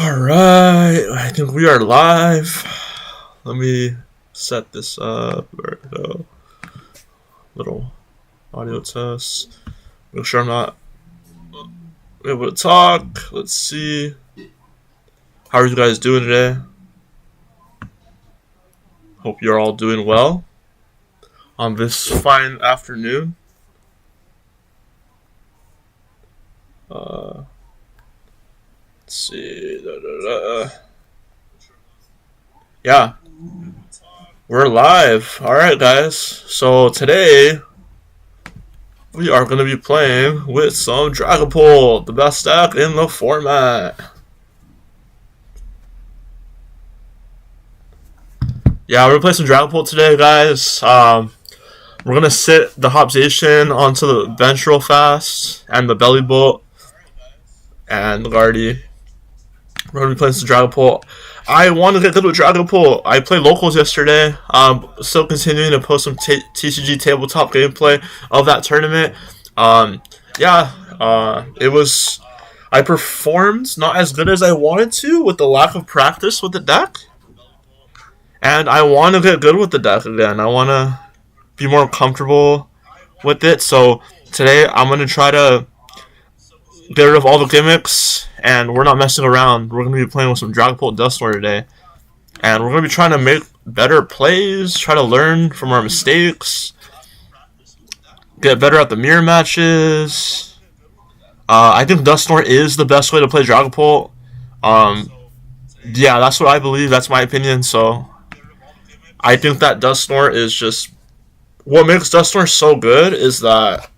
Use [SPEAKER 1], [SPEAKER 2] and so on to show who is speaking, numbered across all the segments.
[SPEAKER 1] Alright, I think we are live. Let me set this up. There we go. Little audio test. Make sure I'm not able to talk. Let's see. How are you guys doing today? Hope you're all doing well on this fine afternoon. Let's see. Yeah, we're live. Alright, guys. So today we are going to be playing with some Dragapult, the best deck in the format. Yeah, we're going to play some Dragapult today, guys. We're going to sit the Hopzation onto the bench real fast, and the Belly Bolt, and the Guardy. We're going to be playing some Dragapult. I want to get good with Dragapult. I played locals yesterday. Still continuing to post some TCG tabletop gameplay of that tournament. It was... I performed not as good as I wanted to with the lack of practice with the deck. And I want to get good with the deck again. I want to be more comfortable with it. So today I'm going to try to get rid of all the gimmicks, and we're not messing around. We're going to be playing with some Dragapult Dustlord today. And we're going to be trying to make better plays, try to learn from our mistakes, get better at the mirror matches. I think Dustlord is the best way to play Dragapult. Yeah, that's what I believe. That's my opinion. So I think that Dustlord is just... What makes Dustlord so good is that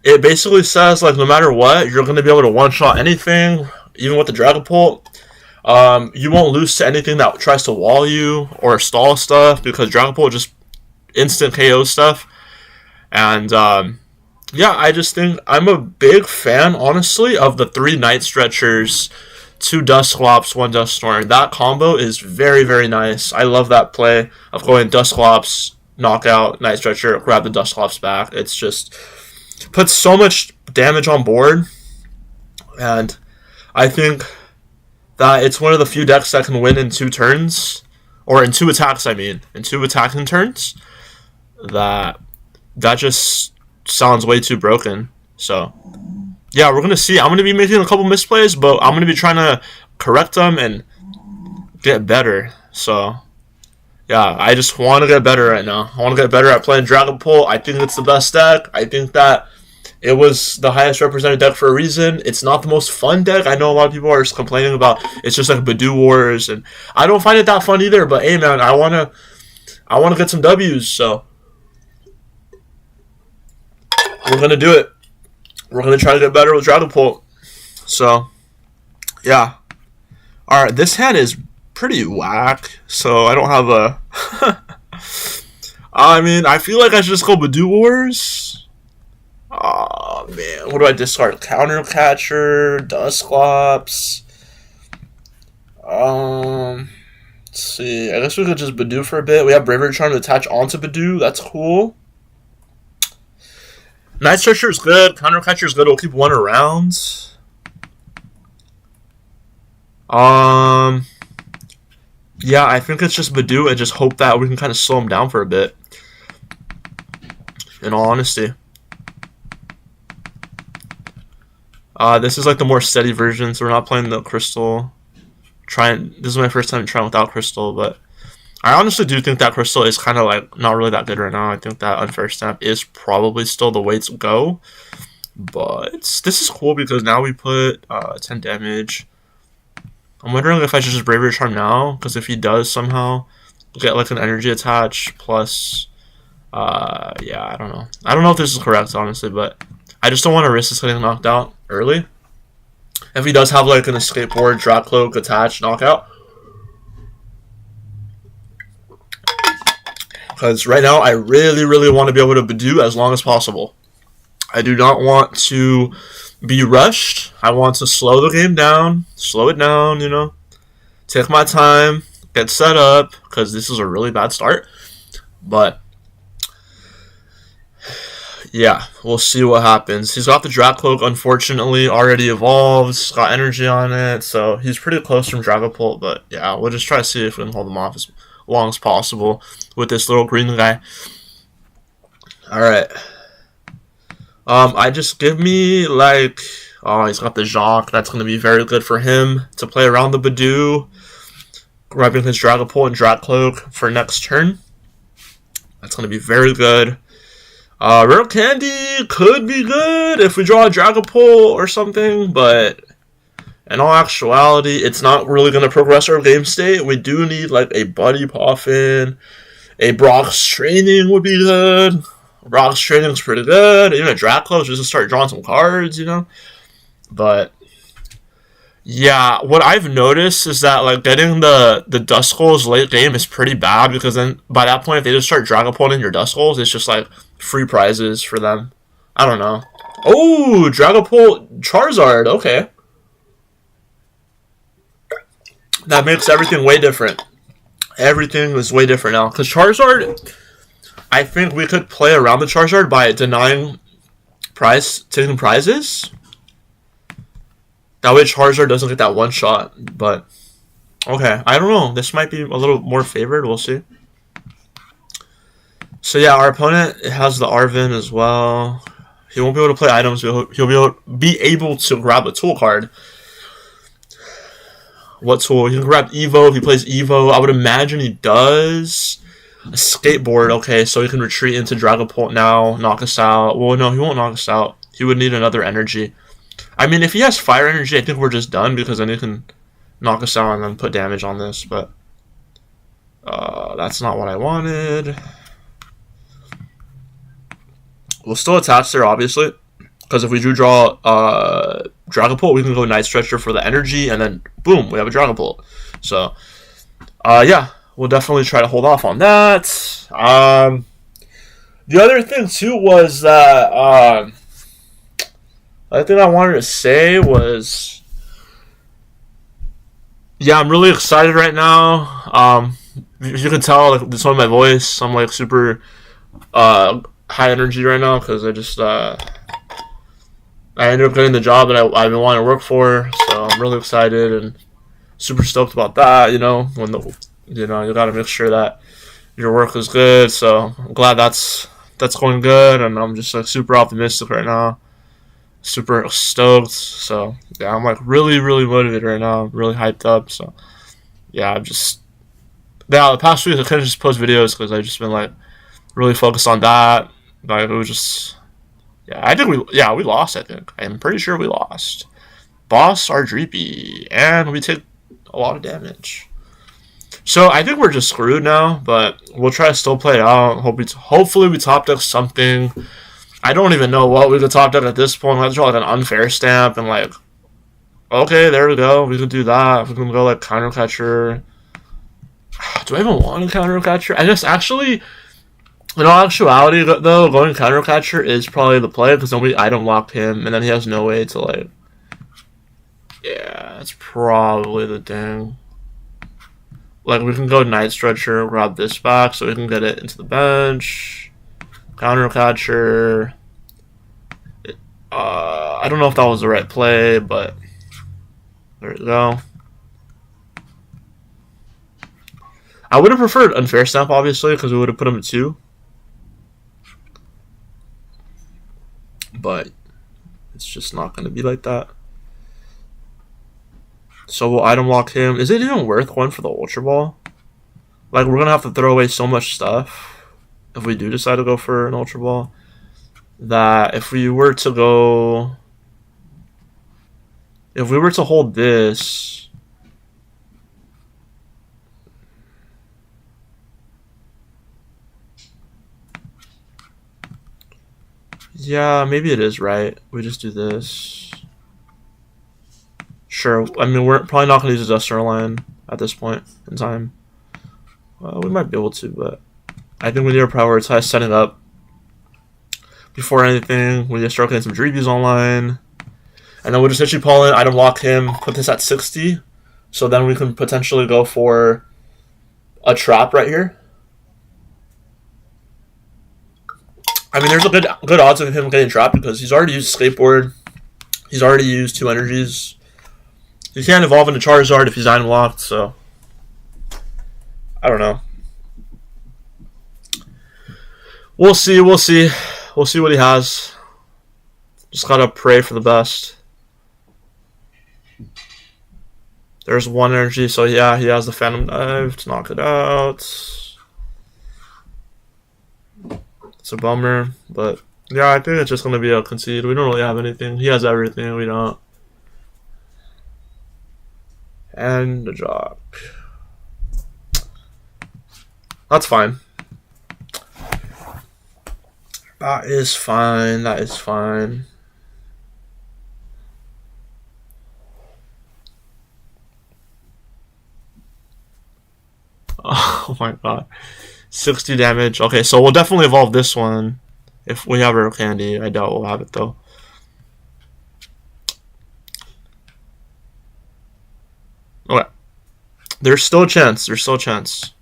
[SPEAKER 1] it basically says, like, no matter what, you're going to be able to one-shot anything, even with the Dragapult. You won't lose to anything that tries to wall you or stall stuff, because Dragapult just instant KO stuff. And, yeah, I just think I'm a big fan, honestly, of the 3 Night Stretchers, 2 Dusclops, 1 Dustlord. That combo is very, very nice. I love that play of going Dusclops, knockout, Night Stretcher, grab the Dusclops back. It's just... puts so much damage on board, and I think that it's one of the few decks that can win in 2 turns, or in 2 attacks, in 2 attacking turns. That just sounds way too broken. So, yeah, we're going to see. I'm going to be making a couple misplays, but I'm going to be trying to correct them and get better. So, yeah, I just want to get better right now. I want to get better at playing Dragapult. I think it's the best deck. I think that it was the highest represented deck for a reason. It's not the most fun deck. I know a lot of people are just complaining about it's just like Badoo Wars, and I don't find it that fun either. But hey, man, I wanna get some W's. So we're gonna do it. We're gonna try to get better with Dragapult. So yeah. All right, this hand is pretty whack, so I don't have a... I feel like I should just go Badoo Wars. Oh, man. What do I discard? Counter Catcher, Dusclops. Let's see. I guess we could just Badoo for a bit. We have Bravery Charm to attach onto Badoo. That's cool. Night Stretcher is good. Counter Catcher is good. We'll keep 1 around. Yeah, I think it's just Badoo and just hope that we can kind of slow him down for a bit. In all honesty. This is like the more steady version, so we're not playing the Crystal. This is my first time trying without Crystal, but I honestly do think that Crystal is kind of like not really that good right now. I think that Unfair Stamp is probably still the way to go. But this is cool because now we put 10 damage. I'm wondering if I should just Bravery Charm now, because if he does somehow get like an energy attach plus, yeah, I don't know. I don't know if this is correct, honestly, but I just don't want to risk this getting knocked out early. If he does have like an Escape Board, Drag Cloak, attach, knockout. Because right now I really, really want to be able to Badoo as long as possible. I do not want to be rushed. I want to slow the game down, slow it down, you know, take my time, get set up, because this is a really bad start. But yeah, we'll see what happens. He's got the Dracloak, unfortunately, already evolved. He's got energy on it, so he's pretty close from Dragapult. But yeah, we'll just try to see if we can hold him off as long as possible with this little green guy. All right. I just give me like, oh, he's got the Jacques. That's going to be very good for him to play around the Badoo, grabbing his Dragapult and Dracloak for next turn. That's going to be very good. Rare Candy could be good if we draw a Dragapult or something, but in all actuality, it's not really going to progress our game state. We do need like a Buddy Poffin, a Brock's Training would be good. Brock's Training is pretty good. Even a Dracloak just to start drawing some cards, you know. But yeah, what I've noticed is that like getting the Duskulls late game is pretty bad, because then by that point, if they just start Dragapulting your Duskulls, it's just like free prizes for them. I don't know. Oh, Dragapult Charizard. Okay. That makes everything way different. Everything is way different now. Because Charizard, I think we could play around the Charizard by denying taking prizes. That way Charizard doesn't get that one shot. But, okay. I don't know. This might be a little more favored. We'll see. So yeah, our opponent has the Arvin as well. He won't be able to play items. He'll be able to grab a tool card. What tool? He can grab Evo if he plays Evo. I would imagine he does. A skateboard, okay, so he can retreat into Dragapult now, knock us out. Well, no, he won't knock us out. He would need another energy. I mean, if he has fire energy, I think we're just done, because then he can knock us out and then put damage on this, but that's not what I wanted. We'll still attach there, obviously, because if we do draw Dragapult, we can go Night Stretcher for the energy, and then boom, we have a Dragapult. So, yeah, we'll definitely try to hold off on that. The other thing too was that the thing I wanted to say was, yeah, I'm really excited right now. If you can tell, like, the tone of my voice, I'm like super high energy right now, because I ended up getting the job that I've been wanting to work for, so I'm really excited and super stoked about that. You know, you got to make sure that your work is good. So I'm glad that's going good, and I'm just like super optimistic right now, super stoked. So yeah, I'm like really motivated right now, really hyped up. So yeah, the past week I couldn't just post videos because I've just been like really focused on that. Like, it was just, yeah, I think we lost. I think I'm pretty sure we lost. Boss Ardreepy, and we take a lot of damage. So I think we're just screwed now, but we'll try to still play it out. Hopefully we top deck something. I don't even know what we could top deck at this point. Let's draw like an unfair stamp and like, okay, there we go. We can do that. We can go like counter catcher. Do I even want a counter catcher? I guess actually, in all actuality though, going counter catcher is probably the play, because then we item lock him, and then he has no way to like. Yeah, that's probably the thing. Like, we can go Night Stretcher, grab this back so we can get it into the bench. Counter catcher. I don't know if that was the right play, but there we go. I would have preferred unfair stamp, obviously, because we would have put him at 2. But it's just not going to be like that. So we'll item lock him. Is it even worth one for the Ultra Ball? Like, we're going to have to throw away so much stuff if we do decide to go for an Ultra Ball, that if we were to hold this, yeah, maybe it is right. We just do this. Sure. I mean, we're probably not going to use a Duster line at this point in time. We might be able to, but I think we need to prioritize setting up before anything. We need to start getting some Dreebies online. And then we'll just actually pull in, item lock him, put this at 60. So then we can potentially go for a trap right here. I mean, there's a good odds of him getting trapped because he's already used skateboard. He's already used 2 energies. He can't evolve into Charizard if he's item locked, so I don't know. We'll see. We'll see what he has. Just gotta pray for the best. There's 1 energy, so yeah, he has the Phantom Dive to knock it out. It's a bummer, but yeah, I think it's just gonna be a concede. We don't really have anything. He has everything, we don't. And the jock. That's fine. That is fine. That is fine. Oh my god. 60 damage. Okay, so we'll definitely evolve this one. If we have our candy. I doubt we'll have it though. Okay. There's still a chance. There's still a chance.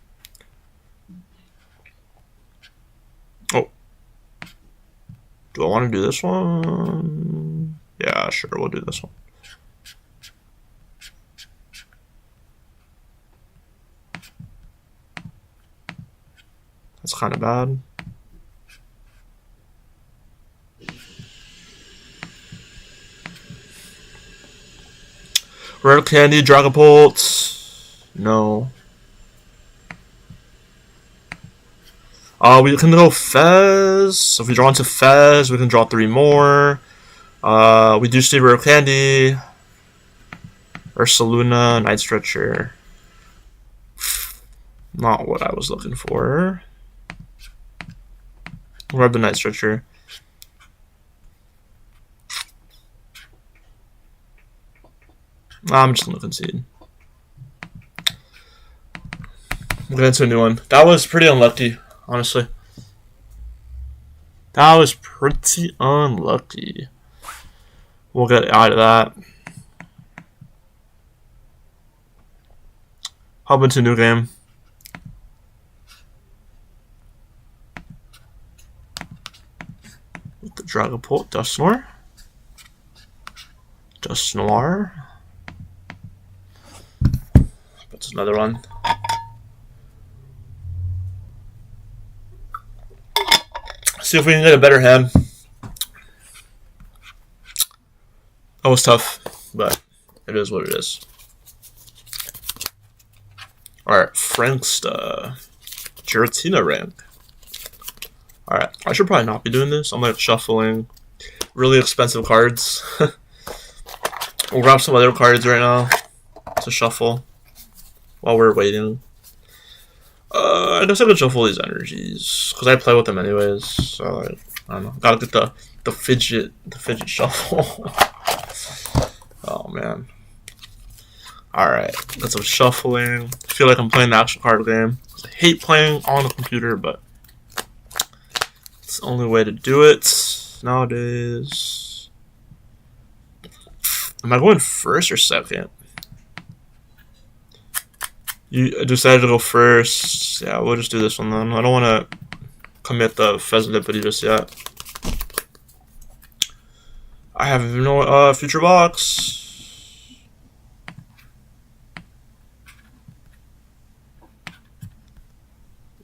[SPEAKER 1] Oh. Do I want to do this one? Yeah, sure. We'll do this one. That's kind of bad. Rare Candy, Dragapult. No. We can go Fez. So if we draw into Fez, we can draw 3 more. We do see Rare Candy. Ursaluna, Night Stretcher. Not what I was looking for. Grab the Night Stretcher. I'm just gonna concede. We'll get into a new one. That was pretty unlucky, honestly. That was pretty unlucky. We'll get out of that. Hop into a new game. With the Dragapult, Dusknoir. Dusknoir. That's another one. See if we can get a better hand. That was tough, but it is what it is. Alright, Franksta. Giratina rank. Alright, I should probably not be doing this. I'm like shuffling really expensive cards. We'll grab some other cards right now to shuffle while we're waiting. I guess I could shuffle these energies because I play with them anyways. So like, I don't know. Gotta get the fidget shuffle. Oh man. Alright, that's some shuffling. I feel like I'm playing the actual card game. I hate playing on the computer, but it's the only way to do it nowadays. Am I going first or second? You decided to go first. Yeah, we'll just do this one then. I don't want to commit the Fezlipity just yet. I have no future box.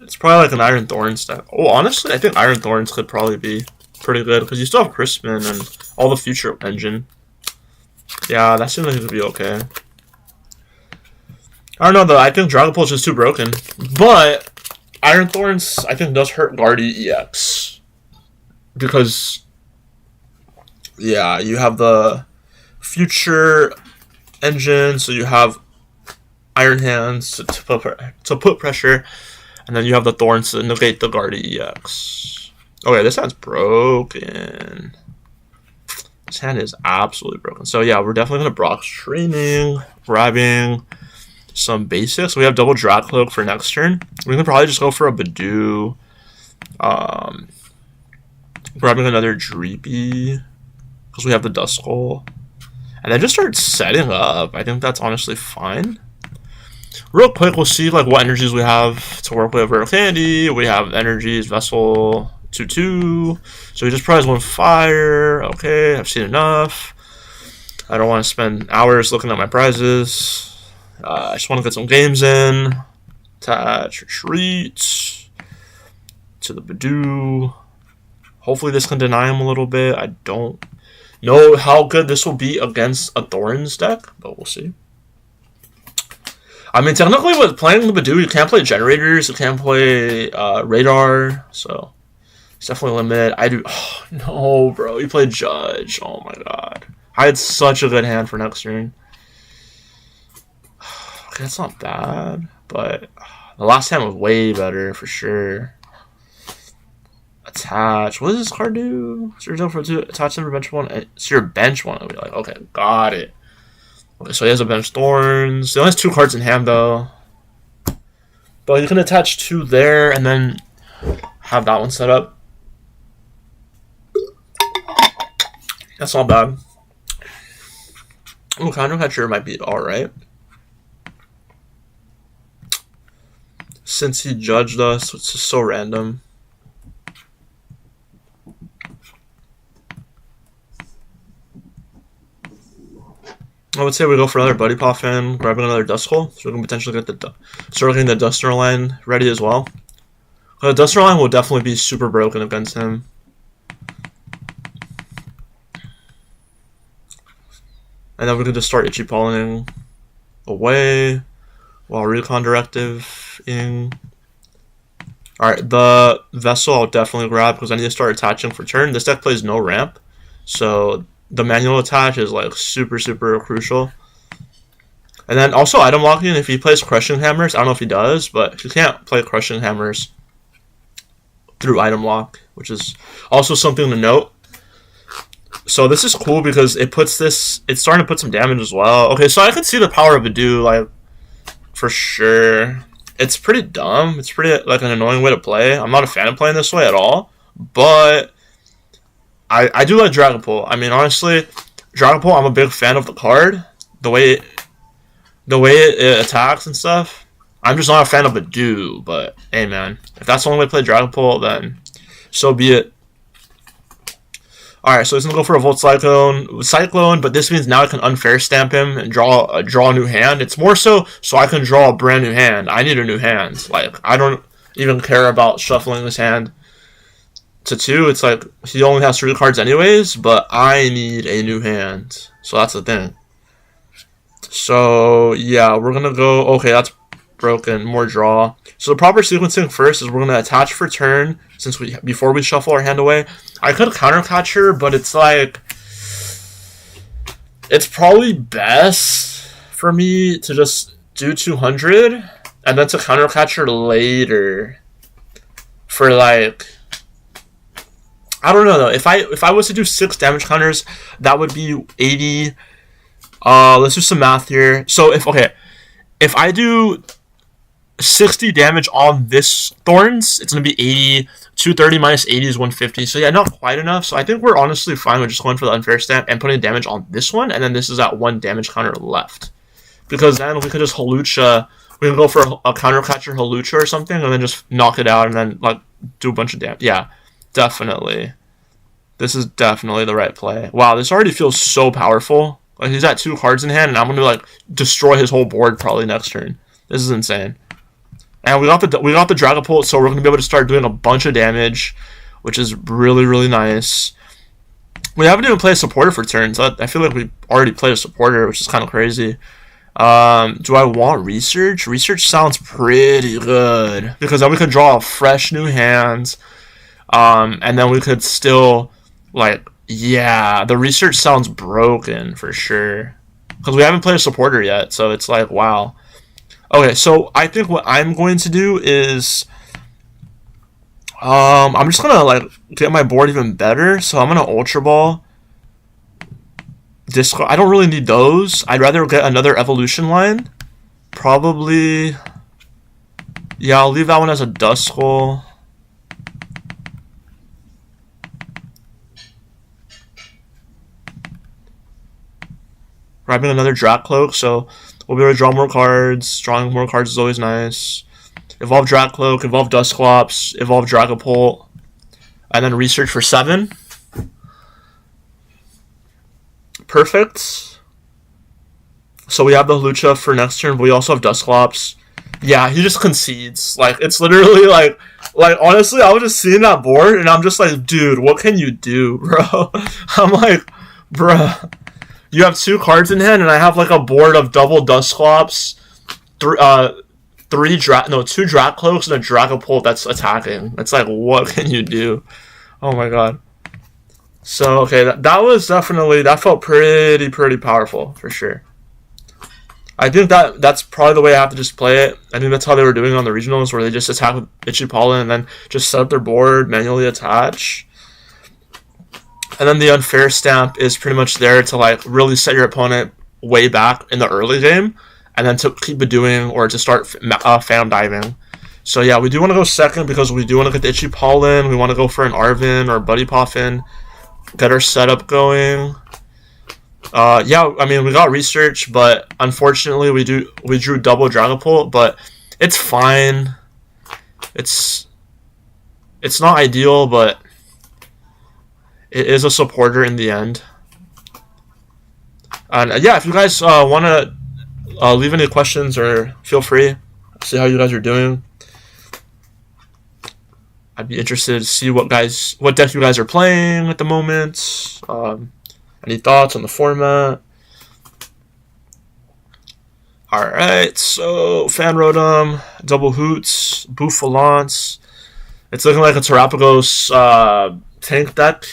[SPEAKER 1] It's probably like an Iron Thorn stack. Oh, honestly, I think Iron Thorns could probably be pretty good because you still have Crispin and all the future engine. Yeah, that seems like it could be okay. I don't know though, I think Dragapult's just too broken. But Iron Thorns, I think, does hurt Guardy EX. Because, yeah, you have the future engine, so you have Iron Hands to put pressure, and then you have the Thorns to negate the Guardy EX. Okay, this hand's broken. This hand is absolutely broken. So yeah, we're definitely going to Brock's Training, grabbing some basics. We have double Drag Cloak for next turn. We can probably just go for a Badoo. Grabbing another Dreepy because we have the Duskull. And then just start setting up. I think that's honestly fine. Real quick, we'll see like what energies we have to work with. Rare Candy. We have energies, Vessel, 2/2. So he just probably has 1 fire. Okay, I've seen enough. I don't want to spend hours looking at my prizes. I just want to get some games in. Attach, retreat to the Badoo. Hopefully this can deny him a little bit. I don't know how good this will be against a Thorns deck, but we'll see. I mean, technically with playing the Badoo, you can't play generators, you can't play radar, so it's definitely limited. I do. Oh, no, bro. You played Judge. Oh my god. I had such a good hand for next turn. Okay, that's not bad, but the last hand was way better for sure. Attach. What does this card do? It's your for 2. Attach to your bench 1. It's your bench 1. I'll be like, okay, got it. Okay, so he has a bench Thorns. He only has 2 cards in hand though. But you can attach 2 there and then have that one set up. That's not bad. Ooh, Counter Catcher might be alright. Since he judged us, it's just so random. I would say we go for another Buddy Poffin, grabbing another Duskull, so we can potentially get start getting the Duster line ready as well. The Duster line will definitely be super broken against him. And then we can just start Itchy Pollinating away while Recon Directive-ing. Alright, the Vessel I'll definitely grab because I need to start attaching for turn. This deck plays no ramp, so the manual attach is like super crucial. And then also item locking, if he plays Crushing Hammers, I don't know if he does, but he can't play Crushing Hammers through item lock, which is also something to note. So this is cool because it puts this, it's starting to put some damage as well. Okay, so I can see the power of Badoo, like, for sure. It's pretty dumb. It's pretty, like, an annoying way to play. I'm not a fan of playing this way at all, but I do like Dragapult. I mean, honestly, Dragapult, I'm a big fan of the card. The way it attacks and stuff. I'm just not a fan of Badoo, but hey, man. If that's the only way to play Dragapult, then so be it. Alright, so he's going to go for a Volt Cyclone, but this means now I can unfair stamp him and draw a new hand. It's more so I can draw a brand new hand. I need a new hand. Like, I don't even care about shuffling this hand to 2. It's like, he only has 3 cards anyways, but I need a new hand. So that's the thing. So, yeah, we're going to go, okay, that's broken, more draw. So the proper sequencing first is we're going to attach for turn, before we shuffle our hand away. I could counter catcher, but it's like, it's probably best for me to just do 200 and then to counter catcher later for like, I don't know though. If I was to do 6 damage counters, that would be 80. Let's do some math here. So if I do 60 damage on this Thorns, it's gonna be 80. 230 minus 80 is 150. So yeah, not quite enough. So I think we're honestly fine with just going for the unfair stamp and putting damage on this one, and then this is at 1 damage counter left. Because then we could just Hawlucha. We can go for a counter catcher Hawlucha or something, and then just knock it out, and then like do a bunch of damage. Yeah, definitely. This is definitely the right play. Wow, this already feels so powerful. Like he's at 2 cards in hand, and I'm gonna like destroy his whole board probably next turn. This is insane. And we got the Dragapult, so we're going to be able to start doing a bunch of damage, which is really nice. We haven't even played a supporter for turns. I feel like we already played a supporter, which is kind of crazy. Do I want research? Research sounds pretty good, because then we could draw a fresh new hand, and then we could still, like, yeah, the research sounds broken for sure, because we haven't played a supporter yet, so it's like, wow. Okay, so I think what I'm going to do is, I'm just gonna like get my board even better. So I'm gonna Ultra Ball, Disco. I don't really need those. I'd rather get another evolution line. Probably, yeah. I'll leave that one as a Duskull. Grabbing another Dracloak, so we'll be able to draw more cards. Drawing more cards is always nice. Evolve Dracloak, evolve Dusclops, evolve Dragapult. And then research for 7. Perfect. So we have the Lucha for next turn, but we also have Dusclops. Yeah, he just concedes. Like, it's literally like honestly, I was just seeing that board and I'm just like, dude, what can you do, bro? I'm like, bruh, you have 2 cards in hand and I have like a board of double Dusclops, 2 Dracloaks and a Dragapult that's attacking. It's like, what can you do? Oh my god. So, okay, that was definitely, that felt pretty powerful, for sure. I think that's probably the way I have to just play it. I think that's how they were doing on the regionals, where they just attack with Itchy Pollen and then just set up their board, manually attach. And then the unfair stamp is pretty much there to like really set your opponent way back in the early game, and then to keep it doing or to start fan diving. So yeah, we do want to go second because we do want to get the Itchy Pollen. We want to go for an Arvin or Buddy Poffin, get our setup going. Yeah, I mean, we got research, but unfortunately we drew double Dragapult, but it's fine. It's not ideal, but it is a supporter in the end. And yeah, if you guys want to leave any questions, or feel free, see how you guys are doing. I'd be interested to see what deck you guys are playing at the moment. Any thoughts on the format? Alright, so Fan Rotom, Double Hoots, Bouffalance. It's looking like a Terapagos tank deck.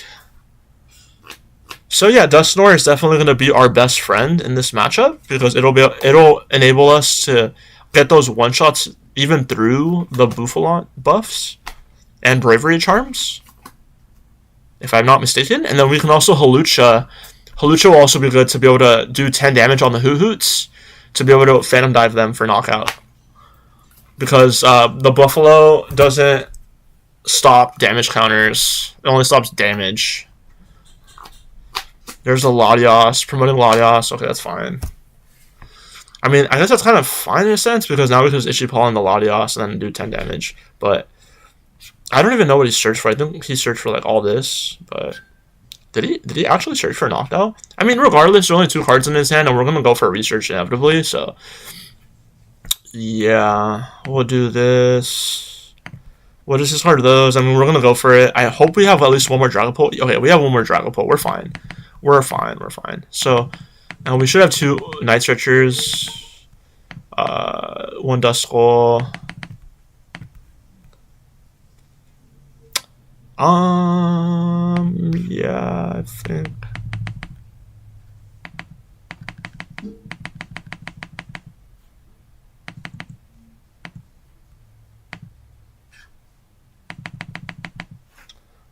[SPEAKER 1] So yeah, Dusknoir is definitely going to be our best friend in this matchup, because it'll enable us to get those one-shots even through the Bouffalance buffs and Bravery Charms, if I'm not mistaken. And then we can also Hawlucha. Hawlucha will also be good to be able to do 10 damage on the Hoots, to be able to Phantom Dive them for knockout. Because the Buffalo doesn't stop damage counters, it only stops damage. There's a Latios, promoting Latios. Okay, that's fine. I mean, I guess that's kind of fine in a sense, because now we can just Itchy Paw on the Latios and then do 10 damage. But I don't even know what he searched for. I think he searched for like all this, but did he actually search for knockout? I mean, regardless, there's only 2 cards in his hand, and we're gonna go for research inevitably. So yeah, we'll do this. We'll just discard those. I mean, we're gonna go for it. I hope we have at least one more Dragapult. Okay, we have one more Dragapult. We're fine. We're fine. So, and we should have 2 Night Stretchers, 1 Duskull. Yeah, I think.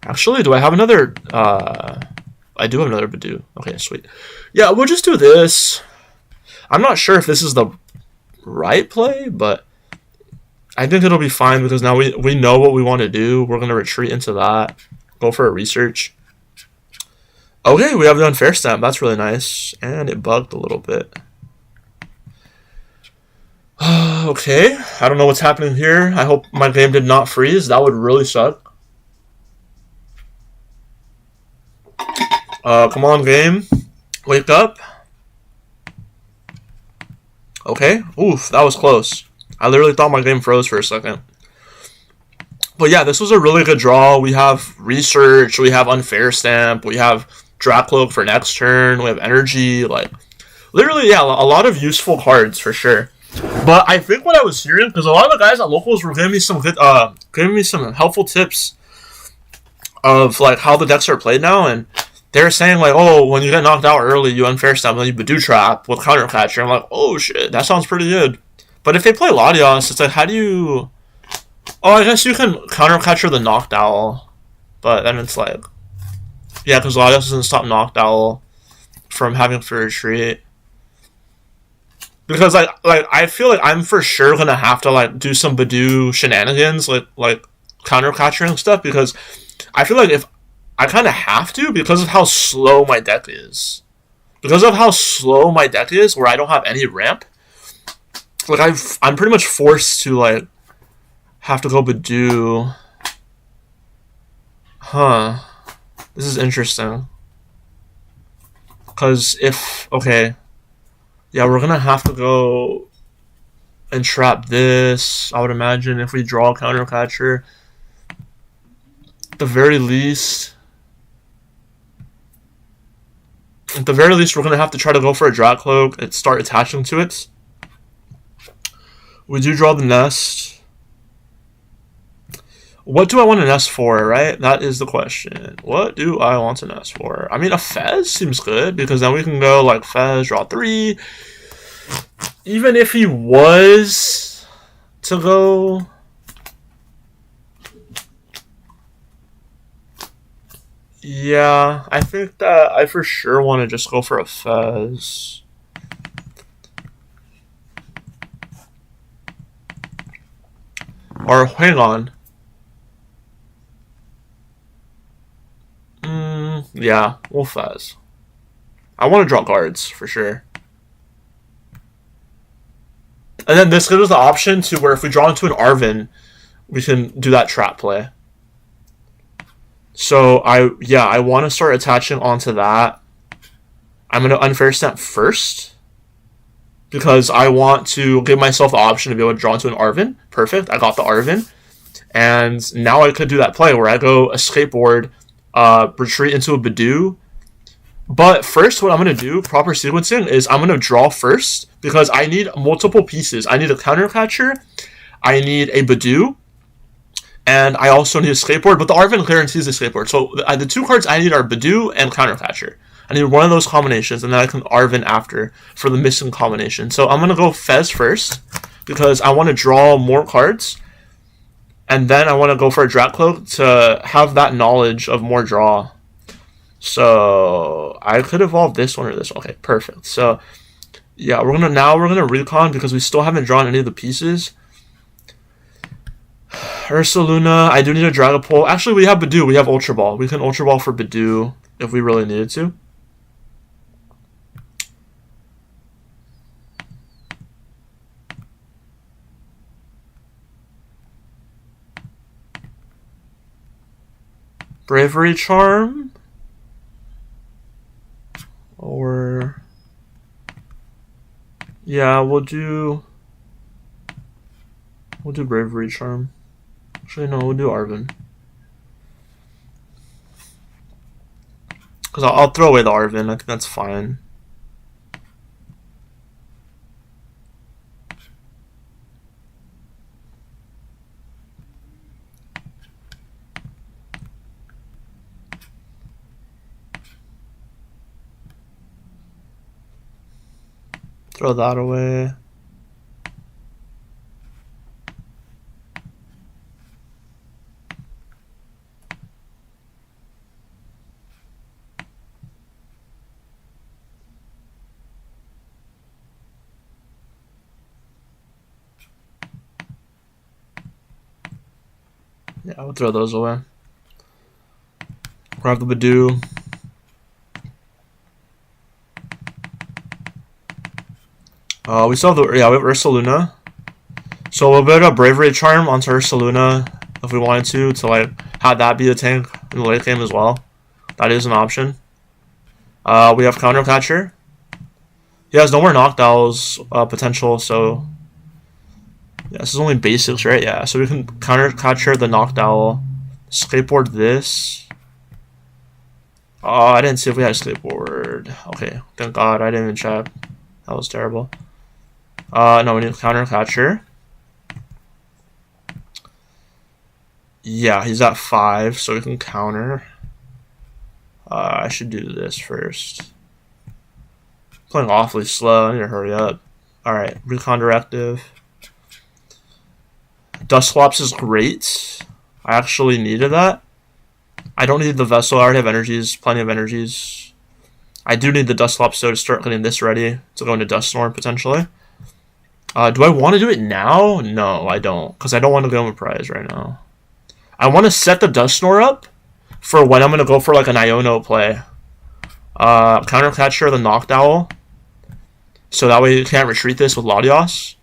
[SPEAKER 1] Actually, do I have another, I do have another Badoo. Okay, sweet. Yeah, we'll just do this. I'm not sure if this is the right play, but I think it'll be fine, because now we know what we want to do. We're going to retreat into that. Go for a research. Okay, we have the unfair stamp. That's really nice. And it bugged a little bit. Okay, I don't know what's happening here. I hope my game did not freeze. That would really suck. Come on, game. Wake up. Okay. Oof, that was close. I literally thought my game froze for a second. But yeah, this was a really good draw. We have research, we have unfair stamp, we have Dracloak for next turn, we have energy, like literally, yeah, a lot of useful cards for sure. But I think what I was hearing, because a lot of the guys at locals were giving me some good, giving me some helpful tips of like how the decks are played now, and they're saying like, oh, when you get knocked out early, you unfair stamp, then you Badoo Trap with Counter Catcher. I'm like, oh shit, that sounds pretty good. But if they play Latios, it's like, how do you... Oh, I guess you can Counter Catcher the Knocked Owl. But then it's like... Yeah, because Latios doesn't stop Knocked Owl from having to retreat. Because I feel like I'm for sure gonna have to like do some Badoo shenanigans, like Counter Catcher and stuff, because I feel like if I kind of have to, because of how slow my deck is. Because of how slow my deck is, where I don't have any ramp. Like I'm pretty much forced to like have to go Badoo. Huh. This is interesting. Because if... Okay. Yeah, we're going to have to go and trap this. I would imagine if we draw a counter catcher. At the very least... we're going to have to try to go for a Drat Cloak and start attaching to it. We do draw the nest. What do I want to nest for, right? That is the question. What do I want to nest for? I mean, a Fez seems good, because then we can go, like, Fez, draw 3. Even if he was to go... Yeah, I think that I for sure want to just go for a Fez. Or, hang on. Yeah, we'll Fez. I want to draw cards, for sure. And then this gives us the option to where if we draw into an Arven, we can do that trap play. So, I want to start attaching onto that. I'm going to Unfair Step first, because I want to give myself the option to be able to draw into an Arven. Perfect, I got the Arven. And now I could do that play where I go Escape Board, retreat into a Badoo. But first, what I'm going to do, proper sequencing, is I'm going to draw first, because I need multiple pieces. I need a counter catcher, I need a Badoo, and I also need a skateboard, but the Arven guarantees the skateboard. So the two cards I need are Badoo and counter catcher. I need one of those combinations, and then I can Arven after for the missing combination. So I'm going to go Fez first, because I want to draw more cards. And then I want to go for a Drat Cloak to have that knowledge of more draw. So I could evolve this one or this one. Okay, perfect. So yeah, we're gonna recon, because we still haven't drawn any of the pieces. Ursaluna, I do need a Dragapult. Actually, we have Badoo. We have Ultra Ball. We can Ultra Ball for Badoo if we really needed to. Bravery Charm, or yeah, we'll do Bravery Charm. Actually, no, we'll do Arven, because I'll throw away the Arven. I think that's fine. Throw that away. Yeah, I would throw those away. Grab the Badoo. We still have we have Ursaluna. So we'll build a Bravery Charm onto Ursaluna if we wanted to like have that be a tank in the late game as well. That is an option. We have Counter Catcher. He has no more Knockdowns potential, so yeah, this is only basics, right? Yeah, so we can Counter Catcher the Knockdown, Skateboard this. I didn't see if we had a Skateboard. Okay, thank God, I didn't even check. That was terrible. No, we need Counter Catcher. Yeah, he's at 5, so we can counter. I should do this first. Playing awfully slow. I need to hurry up. Alright, Recon Directive. Dusclops is great. I actually needed that. I don't need the Vessel. I already have energies, plenty of energies. I do need the Dusclops though to start getting this ready to go into Dust Storm potentially. Do I want to do it now? No, I don't, because I don't want to go with prize right now. I want to set the Dust Snore up for when I'm going to go for like an Iono play. Counter Catcher the Knockdown, so that way you can't retreat this with Latios.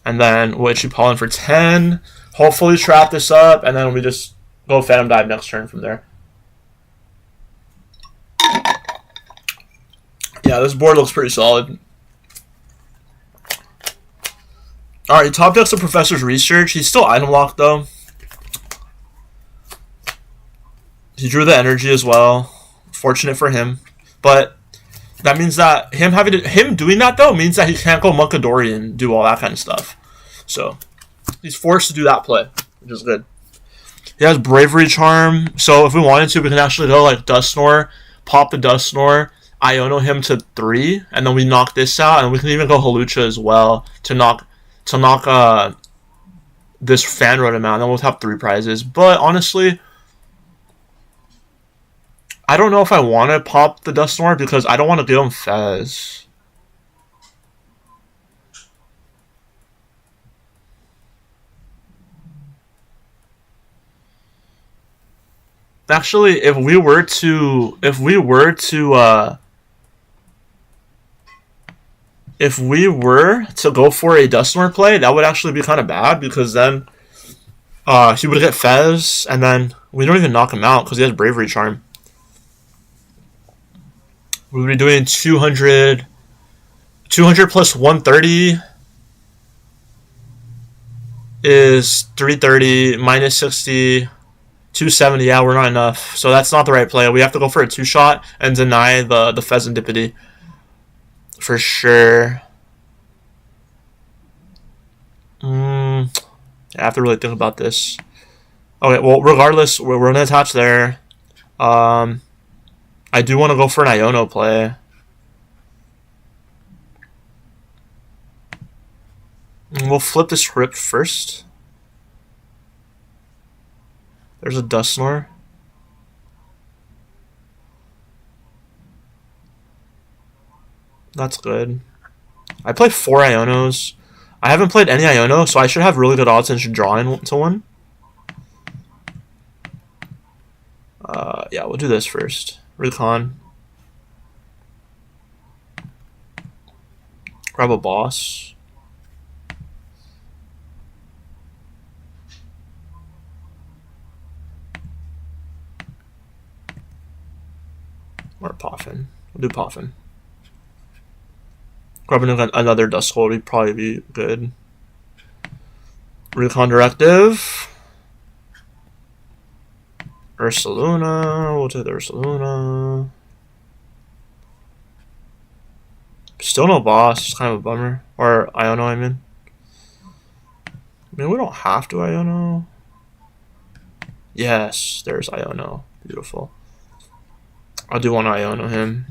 [SPEAKER 1] And then we'll issue Pollen for 10. Hopefully trap this up, and then we just go Phantom Dive next turn from there. Yeah, this board looks pretty solid. Alright, top decks of Professor's Research. He's still item locked though. He drew the energy as well. Fortunate for him. But that means that him doing that though means that he can't go Munkadori and do all that kind of stuff. So he's forced to do that play, which is good. He has Bravery Charm, so if we wanted to, we can actually go like Dust Snore, pop the Dust Snore, Iono him to 3, and then we knock this out, and we can even go Halucha as well to knock this Fan Road amount, and then we'll have 3 prizes. But honestly, I don't know if I want to pop the Dust Snore because I don't want to give him Fez. Actually, if we were to go for a Dust Snore play, that would actually be kind of bad because then he would get Fez, and then we don't even knock him out because he has Bravery Charm. We would be doing 200 plus 130 is 330 minus 60. 270, yeah, we're not enough. So that's not the right play. We have to go for a 2-shot and deny the Pheasantipity. For sure. I have to really think about this. Okay, well, regardless, we're going to attach there. I do want to go for an Iono play. We'll flip the script first. There's a Dust Snore. That's good. I play 4 Ionos. I haven't played any Iono, so I should have really good odds and should draw into one. Yeah, we'll do this first. Recon. Grab a boss. Or Poffin. We'll do Poffin. Grabbing another Dust Hole would probably be good. Recon Directive. Ursaluna. We'll do the Ursaluna. Still no boss. It's kind of a bummer. Or Iono, I mean. I mean, we don't have to Iono. Yes, there's Iono. Beautiful. I do want to Iono him.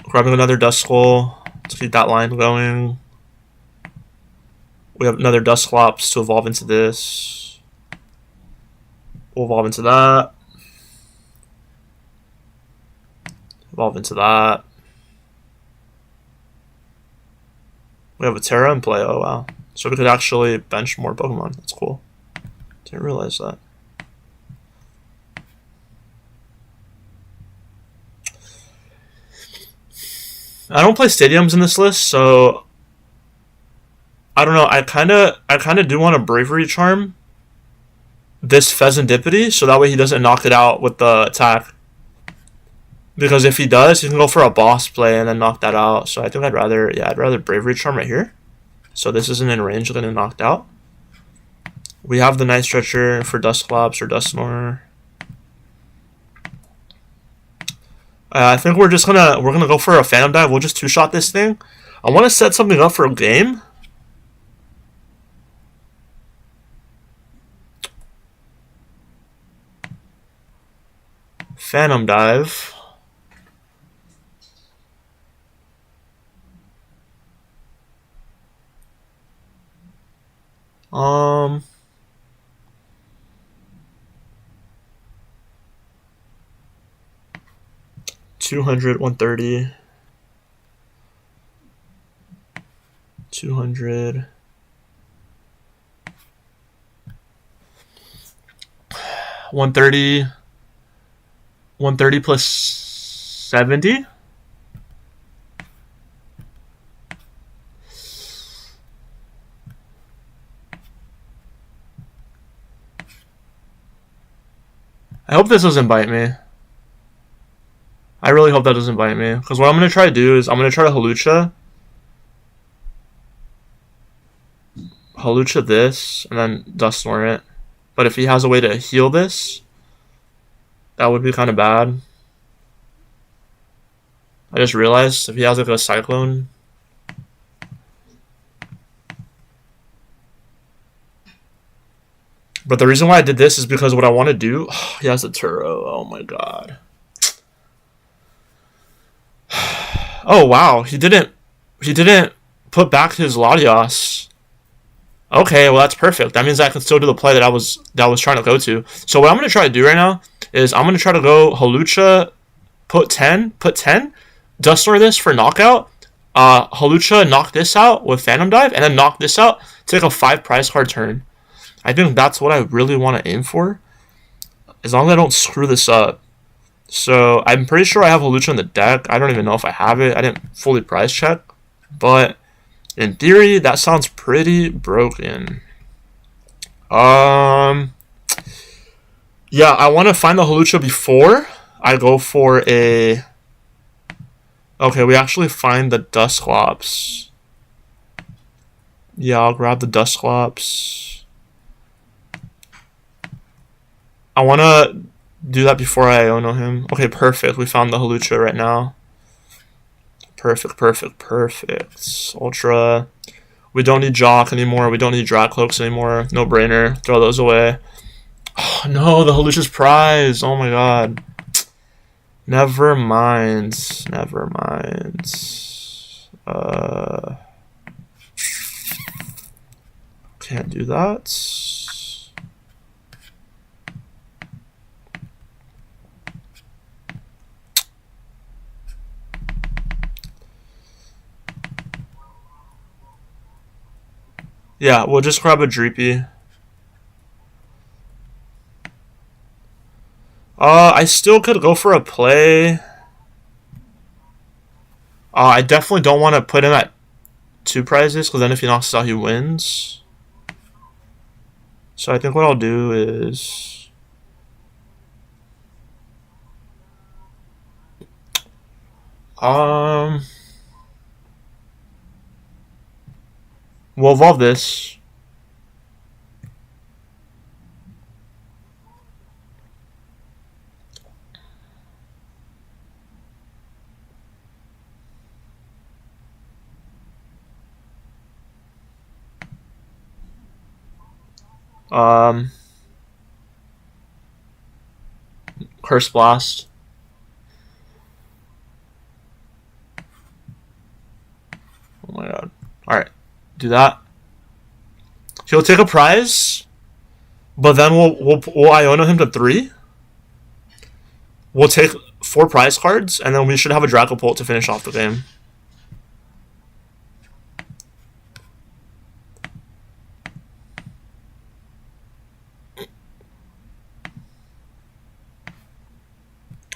[SPEAKER 1] Grabbing another Dust Skull. Let's keep that line going. We have another Dusclops to evolve into this. We'll evolve into that. Evolve into that. We have a Terra in play. Oh, wow. So we could actually bench more Pokemon. That's cool. Didn't realize that. I don't play stadiums in this list, so I don't know. I kind of do want to Bravery Charm this Pheasantipity, so that way he doesn't knock it out with the attack. Because if he does, he can go for a boss play and then knock that out. So I think I'd rather Bravery Charm right here. So this isn't in range of getting knocked out. We have the Night Stretcher for Dusclops or Dust Snore. I think we're gonna go for a Phantom Dive. We'll just 2-shot this thing. I want to set something up for a game. Phantom Dive. Um. 200, 130, 200, 130, 130 plus 70. I hope this doesn't bite me. I really hope that doesn't bite me. Because what I'm going to try to do is I'm going to try to Hawlucha this, and then Dusknoir it. But if he has a way to heal this, that would be kind of bad. I just realized if he has like a Cyclone. But the reason why I did this is because what I want to do... he has a Turo. Oh my god. Oh wow, he didn't put back his Latios. Okay, well that's perfect. That means I can still do the play that I was trying to go to. So what I'm gonna try to do right now is I'm gonna try to go Hawlucha, put 10, Dusknoir this for knockout. Hawlucha knock this out with Phantom Dive, and then knock this out to take a 5 prize card turn. I think that's what I really want to aim for, as long as I don't screw this up. So I'm pretty sure I have Hawlucha in the deck. I don't even know if I have it. I didn't fully prize check, but in theory, that sounds pretty broken. Yeah, I want to find the Hawlucha before I go for a... Okay, we actually find the Dusclops. Yeah, I'll grab the Dusclops. I want to do that before I Iono him. Okay, perfect. We found the Hawlucha right now. Perfect. Ultra. We don't need Jock anymore. We don't need Dracloaks anymore. No brainer. Throw those away. Oh, no, the Hawlucha's prize. Oh my god. Never mind. Can't do that. Yeah, we'll just grab a Dreepy. I still could go for a play. I definitely don't want to put him at 2 prizes, because then if he knocks us out, he wins. So I think what I'll do is... we'll evolve this. Curse Blast. Oh my god. Alright. Do that. He'll take a prize, but then we'll Iono him to 3. We'll take 4 prize cards, and then we should have a Dragapult to finish off the game.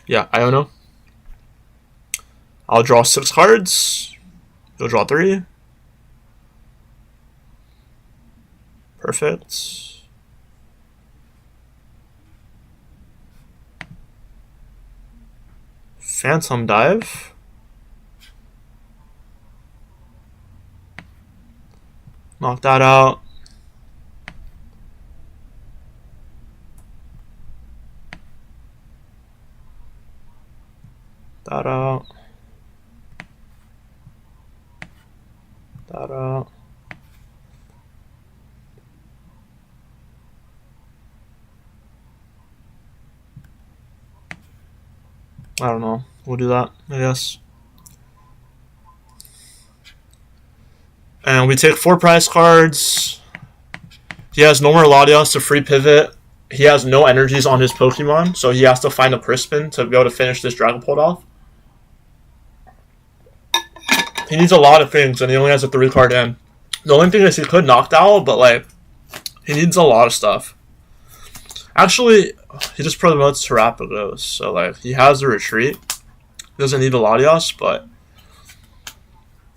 [SPEAKER 1] Yeah, Iono. I'll draw 6 cards. You'll draw 3. Perfect. Phantom Dive. Knock that out. That out. That out. I don't know. We'll do that, I guess. And we take 4 prize cards. He has no more Latios to free pivot. He has no energies on his Pokemon, so he has to find a Crispin to be able to finish this Dragapult off. He needs a lot of things, and he only has a 3-card end. The only thing is he could Noctowl, but like, he needs a lot of stuff. Actually, he just promotes Terrapagos, so like, he has a retreat. He doesn't need a Latios, but...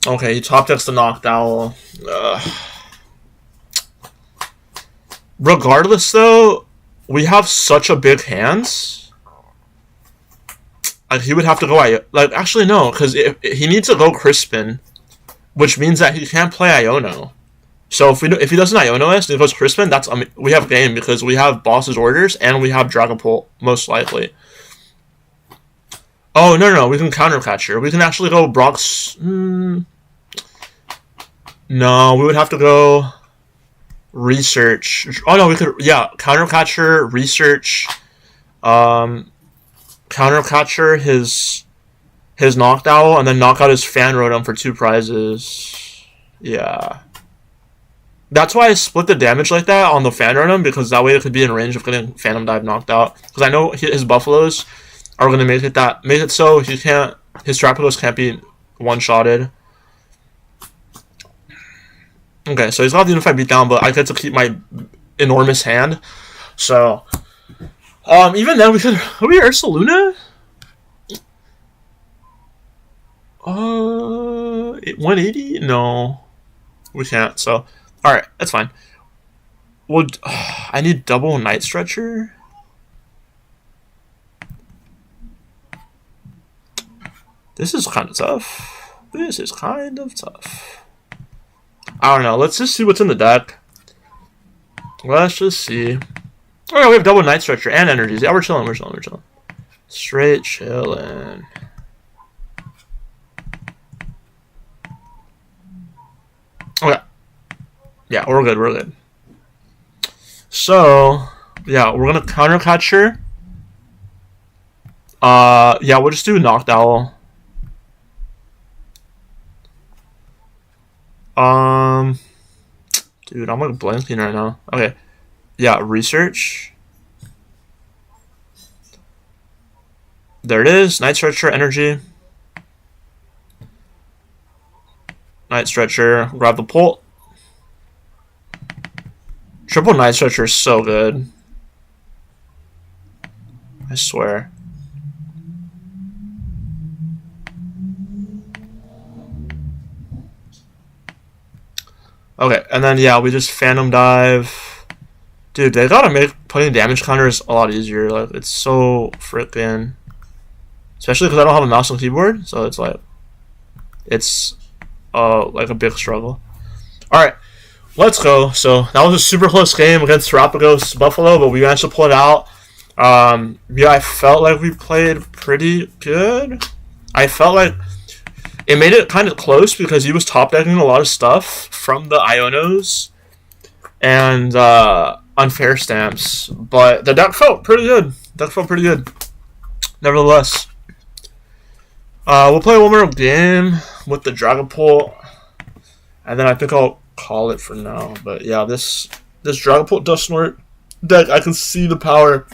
[SPEAKER 1] Okay, he top decks the Noctowl. Regardless, though, we have such a big hands. Like, he would have to go like, actually no, because he needs to go Crispin, which means that he can't play Iono. So if he doesn't Iono us and he goes Crispin, that's we have game because we have boss's orders and we have Dragapult most likely. Oh no, we can counter catcher. We can actually go Brock's. No, we would have to go research. Oh no, we could counter catcher, research, counter catcher his Noctowl, and then knock out his Fan Rotom for 2 prizes. Yeah. That's why I split the damage like that on the Fan Rotom, because that way it could be in range of getting Phantom Dive knocked out. Because I know his Buffaloes are going to make it so his Trapagos can't be one-shotted. Okay, so he's got the Unified Beatdown, but I get to keep my enormous hand. So, even then, could we Ursaluna? 180? No, we can't. So, all right, that's fine. I need double Night Stretcher. This is kind of tough. I don't know. Let's just see what's in the deck. Let's just see. Oh, yeah, we have double Night Stretcher and energies. Yeah, we're chilling. Straight chilling. Okay. Yeah, we're good. So, yeah, we're gonna counter catcher. Yeah, we'll just do Noctowl. Dude, I'm like blanking right now. Okay. Yeah, research. There it is. Night Stretcher, energy. Night Stretcher, grab the Pult. Triple Night Stretcher is so good. I swear. Okay, and then yeah, we just Phantom Dive. Dude, they gotta make putting damage counters a lot easier. Like, it's so freaking, especially because I don't have a mouse and keyboard, so it's like like a big struggle. All right, let's go. So that was a super close game against Terapagos Buffalo, but we managed to pull it out. Yeah, I felt like we played pretty good. I felt like it made it kind of close because he was top decking a lot of stuff from the Ionos and unfair stamps, but the deck felt pretty good. Nevertheless, we'll play one more game with the Dragapult, and then I think I'll call it for now. But yeah, this Dragapult Dusknoir deck, I can see the power.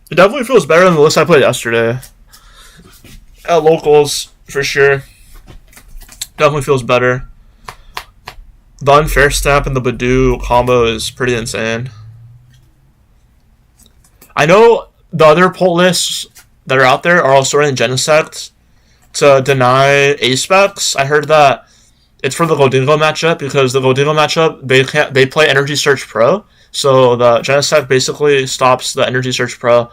[SPEAKER 1] It definitely feels better than the list I played yesterday at locals for sure. Definitely feels better. The unfair stamp and the Badoo combo is pretty insane. I know the other Pult lists that are out there are also running Genesect to deny A-Specs. I heard that it's for the Goldingo matchup because the Goldingo matchup, they play Energy Search Pro. So the Genesect basically stops the Energy Search Pro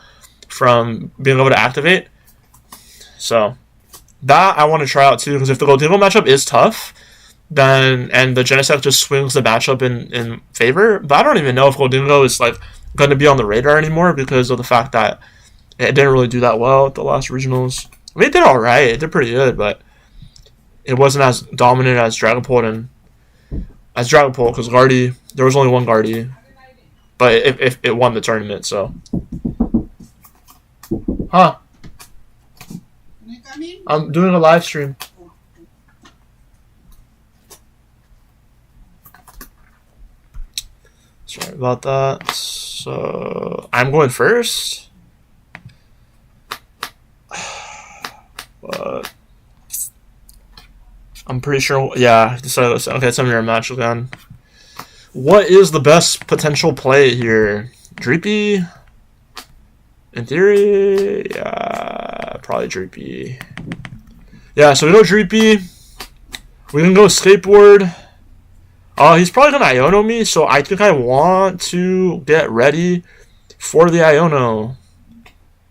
[SPEAKER 1] from being able to activate. So that I want to try out too, because if the Goldingo matchup is tough, then and the Genesect just swings the matchup in favor. But I don't even know if Goldingo is like going to be on the radar anymore because of the fact that it didn't really do that well at the last regionals. I mean, it did alright, it did pretty good, but it wasn't as dominant as Dragapult because Guardy, there was only one Guardy, but it won the tournament. So, I'm doing a live stream. Sorry about that. So I'm going first. But I'm pretty sure. Yeah, decided. Okay, it's a mirror match again. What is the best potential play here? Dreepy? In theory, yeah, probably Dreepy. Yeah, so we go Dreepy. We can go Skateboard. He's probably going to Iono me, so I think I want to get ready for the Iono.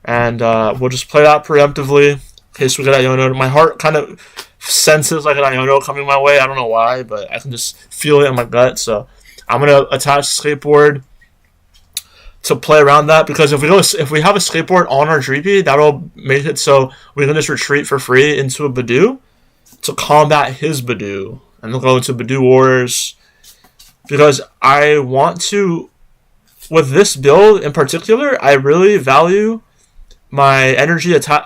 [SPEAKER 1] And we'll just play that preemptively in case we get Iono. My heart kind of senses like an Iono coming my way. I don't know why, but I can just feel it in my gut. So I'm gonna attach skateboard to play around that, because if we have a skateboard on our Dreepy, that'll make it so we can just retreat for free into a Badoo to combat his Badoo, and we'll go into Badoo Wars, because I want to, with this build in particular, I really value my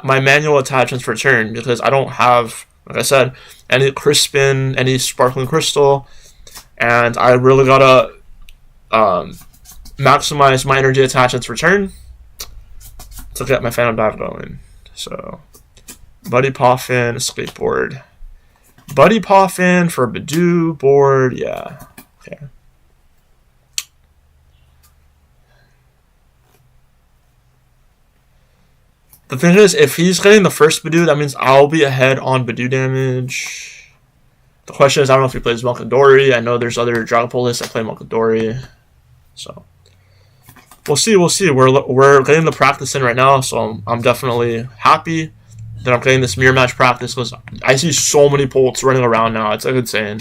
[SPEAKER 1] my manual attachments for turn, because I don't have, like I said, any Crispin, any Sparkling Crystal, and I really gotta maximize my energy attachments for turn to get my Phantom Dive going. So, Buddy Poffin, skateboard. Buddy Poffin for Badoo board, yeah. Okay. The thing is, if he's getting the first Badoo, that means I'll be ahead on Badoo damage. The question is, I don't know if he plays Melkadori. I know there's other Dragapult lists that play Melkadori. So, we'll see. We're getting the practice in right now, so I'm definitely happy that I'm getting this mirror match practice, because I see so many Polts running around now. It's like insane.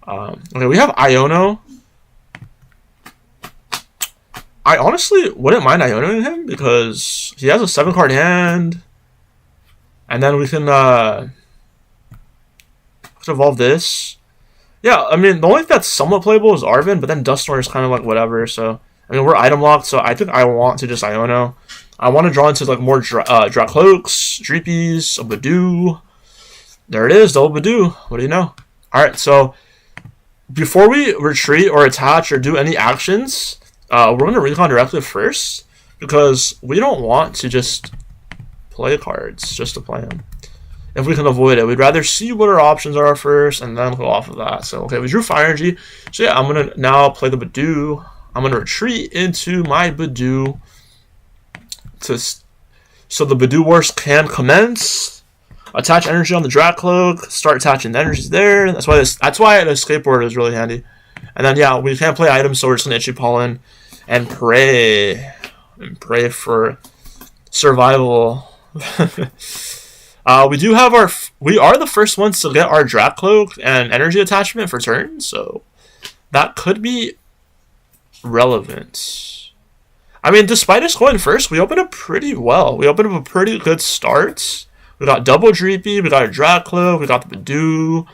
[SPEAKER 1] Okay, we have Iono. I honestly wouldn't mind Ionoing him, because he has a 7-card hand, and then we can evolve this. Yeah, I mean, the only thing that's somewhat playable is Arvin, but then Duststorm is kind of like whatever. So, I mean, we're item locked, so I think I want to just Iono. I want to draw into like more Dracloaks, Dreepies, a Badoo. There it is, double Badoo. What do you know? Alright, so before we retreat or attach or do any actions, we're going to Recon Directive first, because we don't want to just play cards just to play them. If we can avoid it, we'd rather see what our options are first and then go off of that. So, okay, we drew Fire Energy. So, yeah, I'm going to now play the Badoo. I'm going to retreat into my Badoo so the Badoo Wars can commence. Attach energy on the Dracloak. Start attaching the energies there. That's why the skateboard is really handy. And then, yeah, we can't play items, so we're just going to Itchy Pollen and pray. And pray for survival. We are the first ones to get our Dracloak and energy attachment for turn, so that could be relevant. I mean, despite us going first, we opened up pretty well. We opened up a pretty good start. We got double Dreepy, we got a Dracloak, we got the Badoo.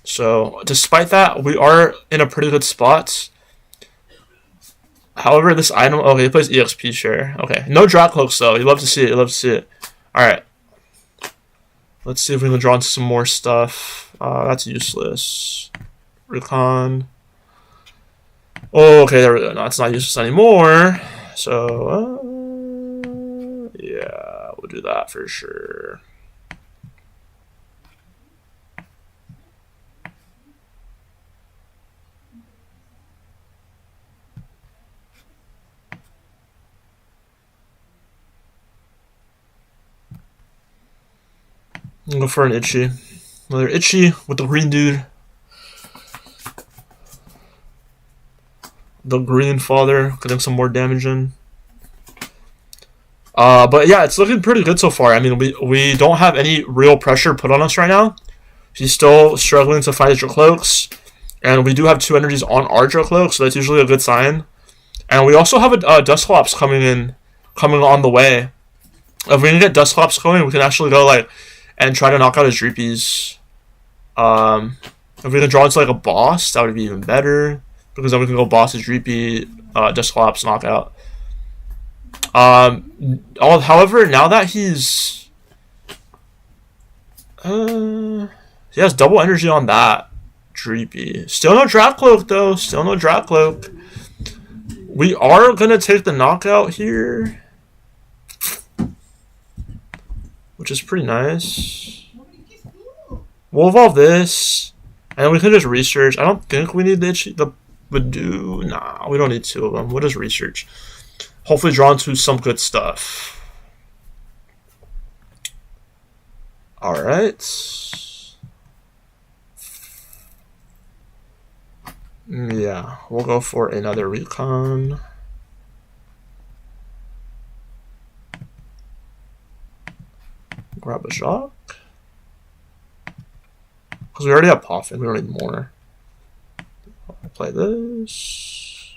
[SPEAKER 1] So, despite that, we are in a pretty good spot. However, this item... Okay, he plays EXP share. Okay, no Dracloaks, though. You love to see it, Alright. Let's see if we can draw into some more stuff. That's useless. Recon. Oh, okay, there we go. No, it's not useless anymore. So, yeah, we'll do that for sure. I'll go for an Itchy. Another Itchy with the green dude. The green father, getting some more damage in. But yeah, it's looking pretty good so far. I mean, we don't have any real pressure put on us right now. He's still struggling to fight his Dracloaks, and we do have 2 energies on our Dracloak, so that's usually a good sign. And we also have a Dusclops coming on the way. If we can get Dusclops going, we can actually go and try to knock out his Dreepies. If we can draw into a boss, that would be even better, because then we can go boss his Dreepy, Dusclops, knockout. However, now that he has double energy on that Dreepy. Still no Dracloak, though. Still no Dracloak. We are going to take the knockout here, which is pretty nice. We'll evolve this, and we can just research. I don't think we need the Badoo. Nah, we don't need 2 of them. We'll just research. Hopefully draw into some good stuff. Alright. Yeah, we'll go for another Recon. grab a Jacques. Because we already have Poffin, we don't need more. I'll play this.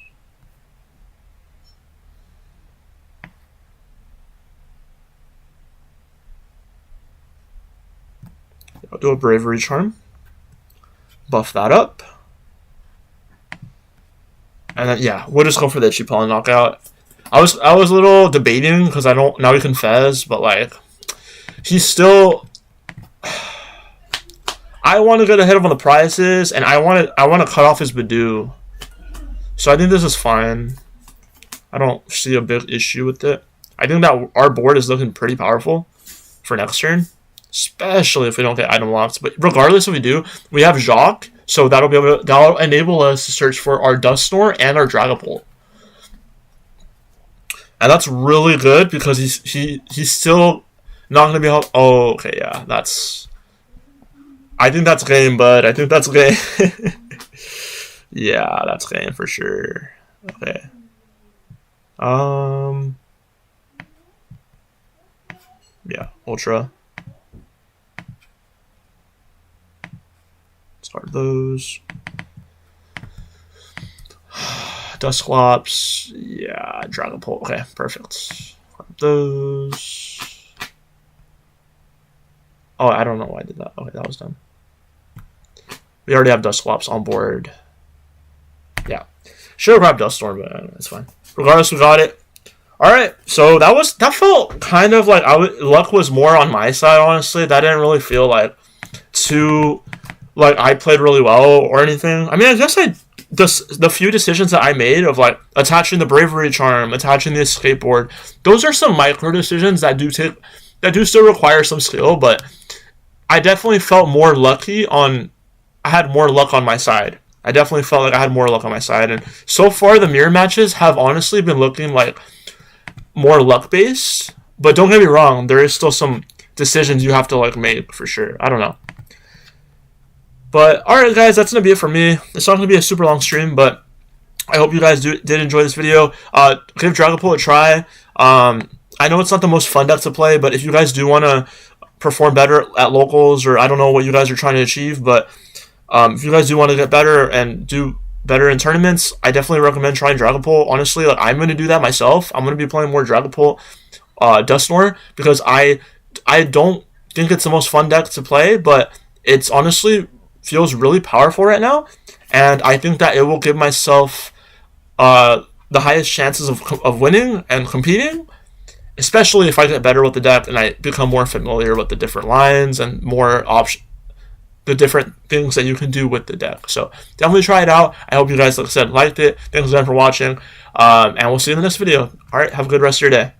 [SPEAKER 1] I'll do a Bravery Charm. Buff that up. And then, yeah, we'll just go for the Itchy Paw knockout. I was a little debating because I don't, now he can Fez, but like, he's still, I want to get ahead of on the prizes, and I want to cut off his Badoo. So I think this is fine. I don't see a big issue with it. I think that our board is looking pretty powerful for next turn, especially if we don't get item locks. But regardless if we do, we have Jacques, so that'll enable us to search for our Dusknoir and our Dragapult. And that's really good because he's still not going to be helped. Oh, okay, yeah, that's... I think that's game, bud. I think that's game. Yeah, that's game for sure. Okay. Yeah, Ultra. Start those. Dusclops. Yeah, Dragapult. Okay, perfect. Those. Oh, I don't know why I did that. Okay, that was done. We already have Dusclops on board. Yeah. Should have grabbed Duststorm, but it's fine. Regardless, we got it. Alright, so that felt kind of like luck was more on my side, honestly. That didn't really feel like I played really well or anything. I mean, I guess the few decisions that I made of like attaching the Bravery Charm, attaching the Skateboard, those are some micro decisions that do still require some skill, but I definitely felt more lucky on, I had more luck on my side. I definitely felt like I had more luck on my side, and so far the mirror matches have honestly been looking like more luck based, but don't get me wrong, there is still some decisions you have to like make for sure. I don't know. But alright guys, that's going to be it for me. It's not going to be a super long stream, but I hope you guys did enjoy this video. Give Dragapult a try. I know it's not the most fun deck to play, but if you guys do want to perform better at locals, or I don't know what you guys are trying to achieve, but if you guys do want to get better and do better in tournaments, I definitely recommend trying Dragapult. Honestly, like, I'm going to do that myself. I'm going to be playing more Dragapult Dusknoir because I don't think it's the most fun deck to play, but it's honestly feels really powerful right now, and I think that it will give myself the highest chances of winning and competing, especially if I get better with the deck and I become more familiar with the different lines and more the different things that you can do with the deck. So definitely try it out. I hope you guys, like I said, liked it. Thanks again for watching, and we'll see you in the next video. All right, have a good rest of your day.